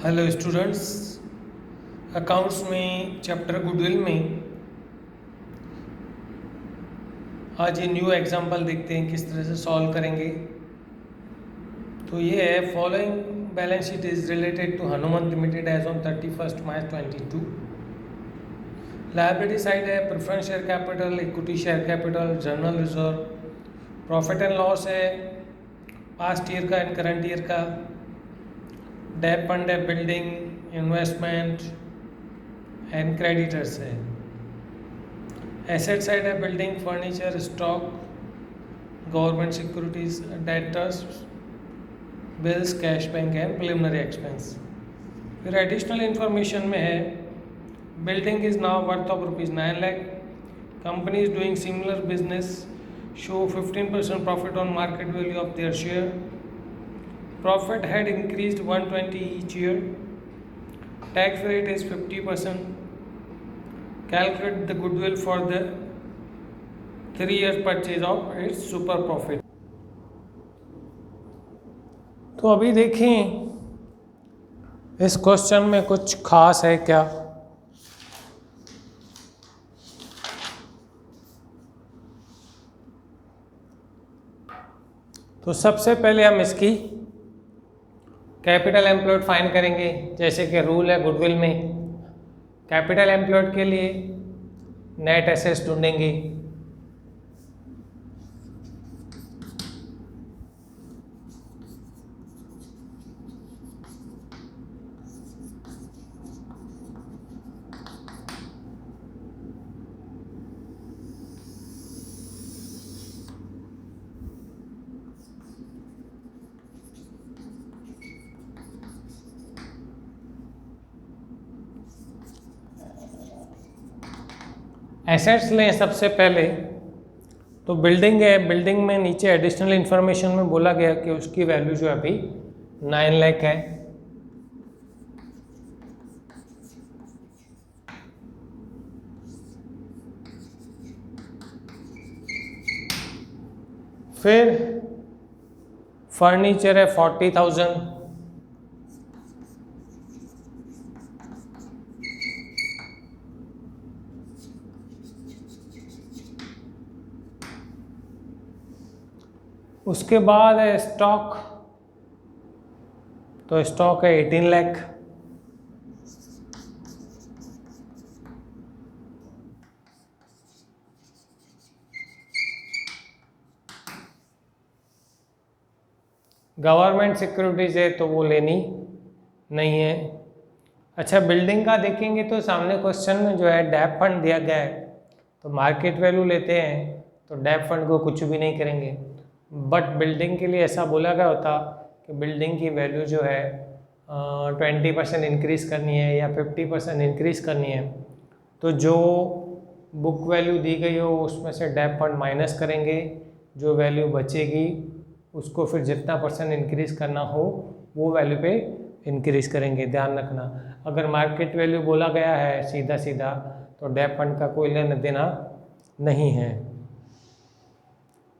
Hello students, accounts में chapter goodwill में आज ये न्यू एग्जांपल देखते हैं किस तरह से सॉल्व करेंगे। तो ये है, following balance sheet is related to Hanuman limited as on 31 March 22। Liability side है preference share capital, equity share capital, general reserve, profit and loss है पास्ट ईयर का एंड करंट ईयर का, डेट फंड है building, investment and creditors है। Asset side है building, furniture, stock, government securities, debtors, bills, cash bank and preliminary expense. फिर additional information में है building is now worth of ₹9 lakh, company is doing similar business, show 15% profit on market value of their share, profit had increased 120 each year, tax rate is 50%, calculate the goodwill for the 3 years purchase of its super profit। तो अभी देखें इस question में कुछ खास है क्या। तो सबसे पहले हम इसकी कैपिटल एम्प्लॉयड फाइंड करेंगे। जैसे कि रूल है गुडविल में, कैपिटल एम्प्लॉयड के लिए नेट एसेट्स ढूंढेंगे। एसेट्स लें सबसे पहले। तो बिल्डिंग है, बिल्डिंग में नीचे एडिशनल इंफॉर्मेशन में बोला गया कि उसकी वैल्यू जो है अभी 9 लाख है। फिर फर्नीचर है 40,000, उसके बाद है स्टॉक। तो स्टॉक है 18 लाख, गवर्नमेंट सिक्योरिटीज है तो वो लेनी नहीं है। अच्छा, बिल्डिंग का देखेंगे तो सामने क्वेश्चन में जो है डेप फंड दिया गया है, तो मार्केट वैल्यू लेते हैं तो डेप फंड को कुछ भी नहीं करेंगे। बट बिल्डिंग के लिए ऐसा बोला गया होता कि बिल्डिंग की वैल्यू जो है 20% इंक्रीज़ करनी है या 50% इंक्रीज़ करनी है, तो जो बुक वैल्यू दी गई हो उसमें से डेप फंड माइनस करेंगे, जो वैल्यू बचेगी उसको फिर जितना परसेंट इंक्रीज़ करना हो वो वैल्यू पे इंक्रीज़ करेंगे। ध्यान रखना, अगर मार्केट वैल्यू बोला गया है सीधा सीधा तो डेप फंड का कोई लेना देना नहीं है।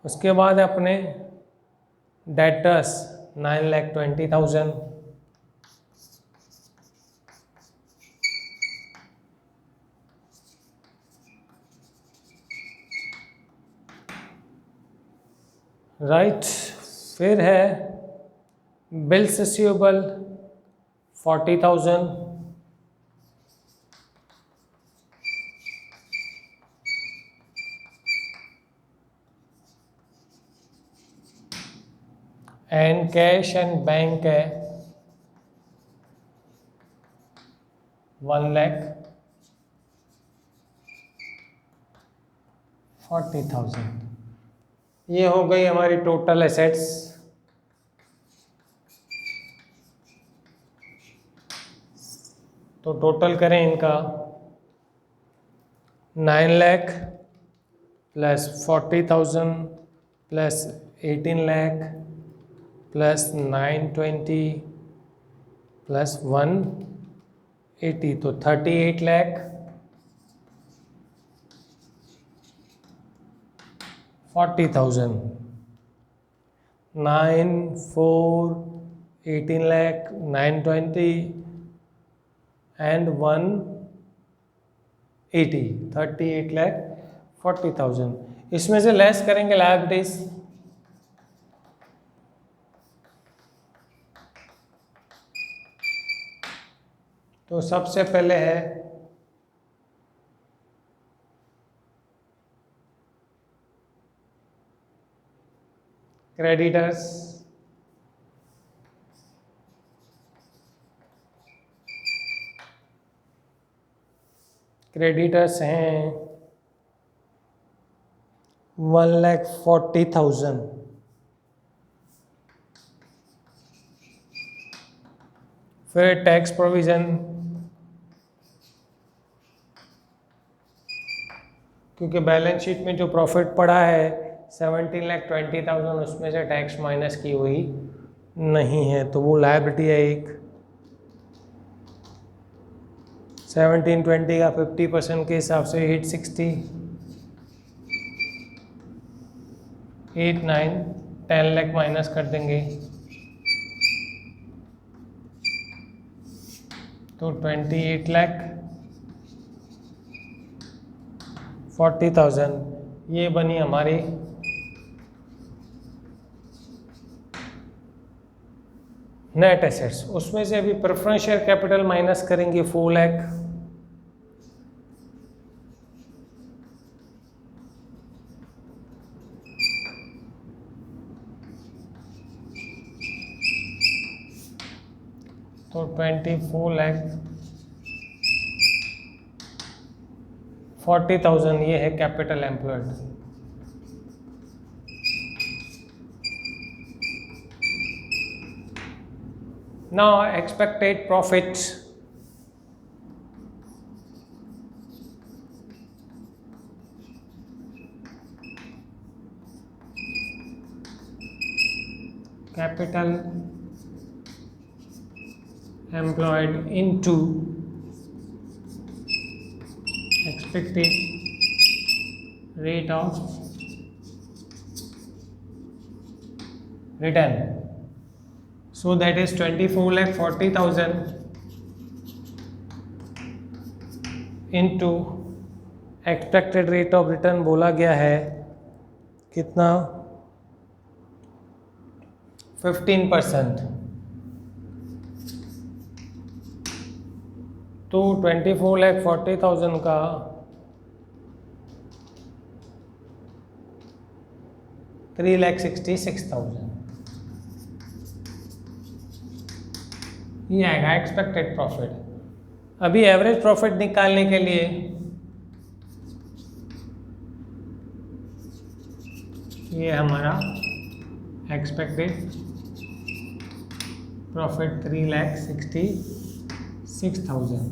उसके बाद अपने डेटर्स 9,20,000, राइट। फिर है bills receivable 40,000, and cash and bank है 1,40,000। ये हो गई हमारी टोटल एसेट्स। तो टोटल करें इनका 9 lakh plus 40,000 plus 18 lakh plus 920 plus 180, तो 38 लाख 40,000, 9 4 18 lakh 920 एंड 180, 38,40,000। इसमें से लेस करेंगे लायबिलिटीज। तो सबसे पहले है क्रेडिटर्स, क्रेडिटर्स हैं 1,40,000। फिर टैक्स प्रोविज़न, क्योंकि बैलेंस शीट में जो प्रॉफिट पड़ा है 17,20,000, उसमें से टैक्स माइनस की हुई नहीं है, तो वो लायबिलिटी है एक। 1720 का 50% के हिसाब से 860, 8, 9, 10 लाख माइनस कर देंगे तो 28,40,000 ये बनी हमारी नेट एसेट्स। उसमें से अभी प्रेफरेंस शेयर कैपिटल माइनस करेंगे 4 लाख, तो 24,40,000 ये है capital employed. Now expected profits, capital employed into expected rate of return. So that is 24,40,000 into expected rate of return बोला गया है कितना, 15%। तो 24,40,000 का 3,66,000 ये आएगा एक्सपेक्टेड प्रॉफिट। अभी एवरेज प्रॉफिट निकालने के लिए ये हमारा expected profit 3,66,000।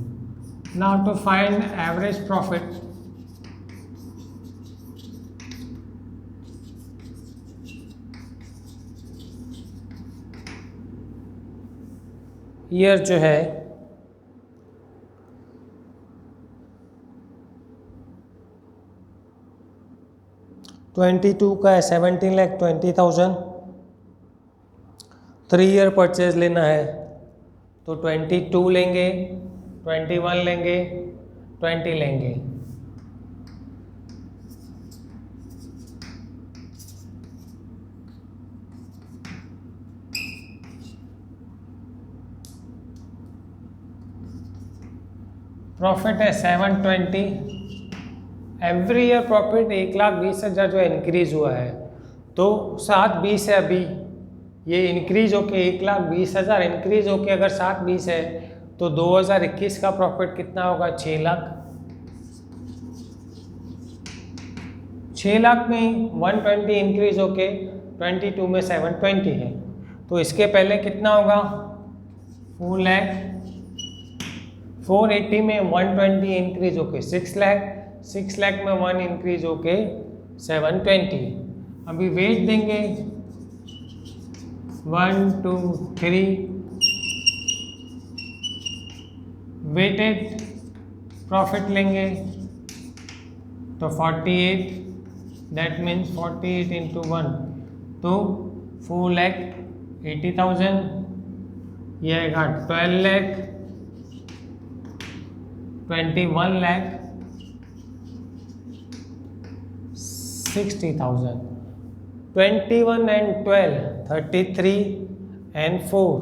Now to find average profit, year जो है (22) का है 17,20,000। 3 ईयर परचेज लेना है तो 22 लेंगे, 21 लेंगे, 20 लेंगे। प्रॉफिट है 720। एवरी ईयर प्रॉफिट 1,20,000 जो इंक्रीज हुआ है, तो 720 है अभी, ये इंक्रीज होके 1,20,000 इंक्रीज होके अगर 720 है तो 2021 का प्रॉफिट कितना होगा, 6 लाख। 6 लाख में 120 इंक्रीज होके 22 में 720 है, तो इसके पहले कितना होगा, 4 लाख। 480 में 120 इंक्रीज होके 6 लाख, 6 लाख में 1 इंक्रीज होके 720। अभी वेट देंगे 1, 2, 3, वेटेड प्रॉफिट लेंगे तो 48, दैट मीन्स 48 इंटू 1 तो 4,80,000। ये आएगा 12 lakh 21,60,000. 21 and 12, 33 and 4,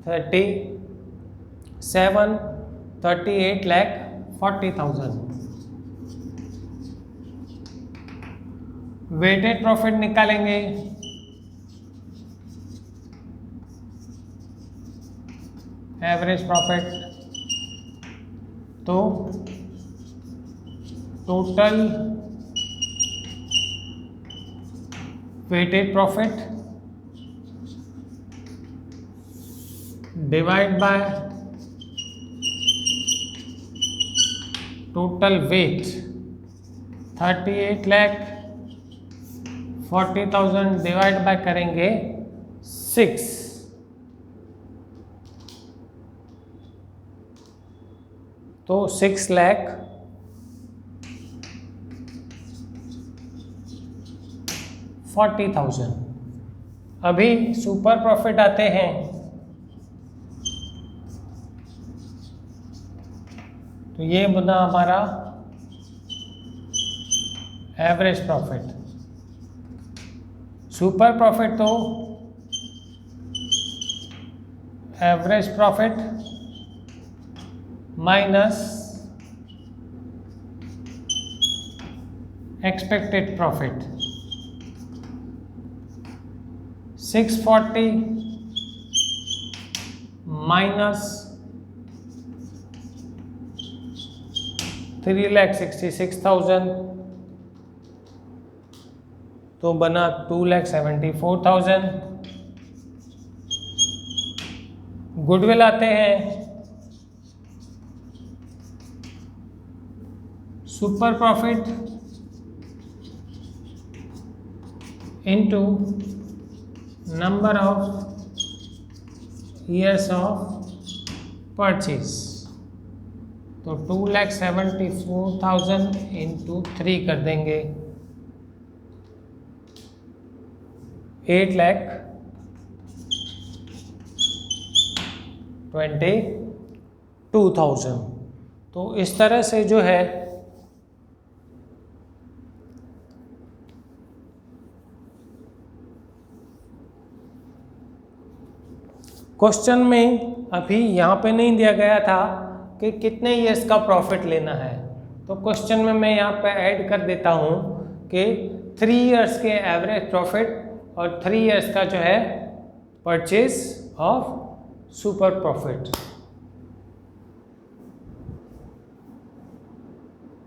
37, 38,40,000. Weighted profit निकालेंगे, एवरेज प्रॉफिट, तो total weighted profit divide by total weight 38,40,000 divide by करेंगे 6, तो 6,40,000. अभी सुपर प्रॉफिट आते हैं, तो ये बना हमारा एवरेज प्रॉफिट. सुपर प्रॉफिट तो average profit minus expected profit. 640 minus 3,66,000, तो बना 2,74,000. गुडविल आते हैं, super profit into number of years of purchase, तो 2,74,000 इंटू 3 कर देंगे, 8,22,000. तो इस तरह से जो है क्वेश्चन में अभी यहाँ पे नहीं दिया गया था कि कितने ईयर्स का प्रॉफिट लेना है, तो क्वेश्चन में मैं यहाँ पे ऐड कर देता हूँ कि 3 ईयर्स के एवरेज प्रॉफिट और 3 ईयर्स का जो है परचेज ऑफ सुपर प्रॉफिट.